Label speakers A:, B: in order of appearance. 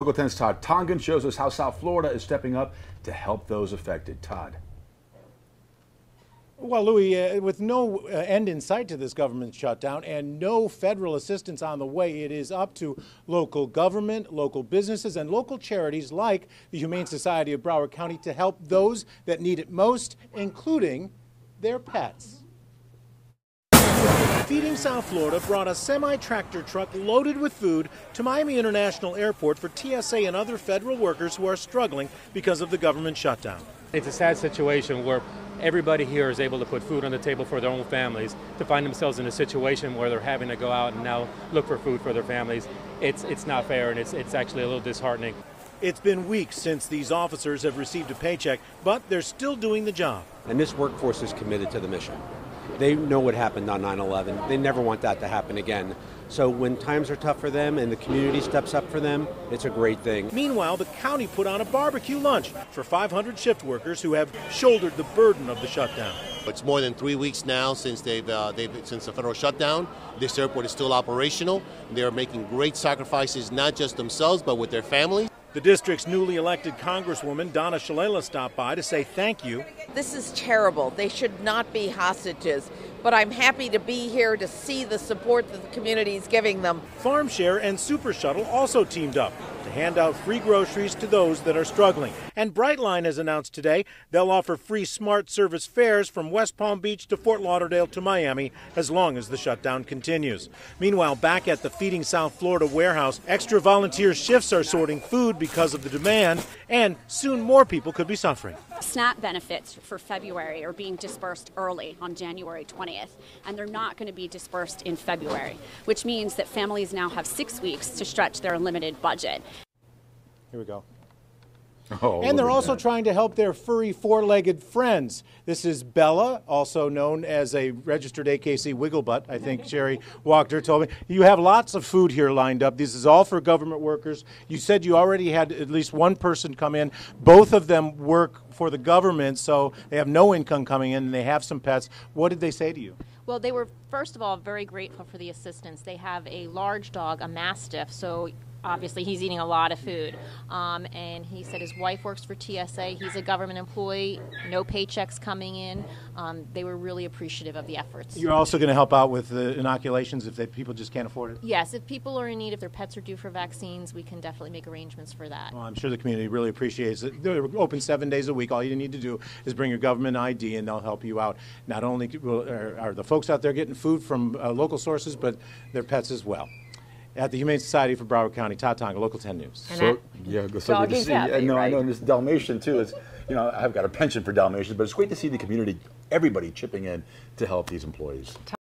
A: Local 10's Todd Tongan shows us how South Florida is stepping up to help those affected. Todd.
B: Well, Louis, with no end in sight to this government shutdown and no federal assistance on the way, it is up to local government, local businesses, and local charities like the Humane Society of Broward County to help those that need it most, including their pets. Feeding South Florida brought a semi-tractor truck loaded with food to Miami International Airport for TSA and other federal workers who are struggling because of the government shutdown.
C: It's a sad situation where everybody here is able to put food on the table for their own families, to find themselves in a situation where they're having to go out and now look for food for their families. It's not fair, and it's actually a little disheartening.
B: It's been weeks since these officers have received a paycheck, but they're still doing the job.
D: And this workforce is committed to the mission. They know what happened on 9/11. They never want that to happen again. So when times are tough for them and the community steps up for them, it's a great thing.
B: Meanwhile, the county put on a barbecue lunch for 500 shift workers who have shouldered the burden of the shutdown.
E: It's more than 3 weeks now since since the federal shutdown. This airport is still operational. They are making great sacrifices, not just themselves, but with their families.
B: The district's newly elected Congresswoman, Donna Shalala, stopped by to say thank you.
F: This is terrible. They should not be hostages. But I'm happy to be here to see the support that the community is giving them.
B: Farm Share and Super Shuttle also teamed up to hand out free groceries to those that are struggling. And Brightline has announced today they'll offer free Smart Service fares from West Palm Beach to Fort Lauderdale to Miami as long as the shutdown continues. Meanwhile, back at the Feeding South Florida warehouse, extra volunteer shifts are sorting food because of the demand, and soon more people could be suffering.
G: SNAP benefits for February are being dispersed early on January 20th, and they're not going to be dispersed in February, which means that families now have 6 weeks to stretch their limited budget.
B: Here we go.
A: Oh,
B: and they're also trying to help their furry four-legged friends. This is Bella, also known as a registered AKC Wigglebutt. I think Sherry Walker told me. You have lots of food here lined up. This is all for government workers. You said you already had at least one person come in. Both of them work for the government, so they have no income coming in, and they have some pets. What did they say to you?
H: Well, they were, first of all, very grateful for the assistance. They have a large dog, a Mastiff, so obviously he's eating a lot of food. And he said his wife works for TSA. He's a government employee, no paychecks coming in. They were really appreciative of the efforts.
B: You're also going to help out with the inoculations if people just can't afford it?
H: Yes, if people are in need, if their pets are due for vaccines, we can definitely make arrangements for that.
B: Well, I'm sure the community really appreciates it. They're open 7 days a week. All you need to do is bring your government ID, and they'll help you out. Not only are the folks out there getting food from local sources, but their pets as well. At the Humane Society for Broward County, Todd Tonga, Local 10 News.
A: So good to see.
F: Happy,
A: No,
F: right?
A: I know this Dalmatian too. It's, I've got a penchant for Dalmatians, but it's great to see the community, everybody chipping in to help these employees.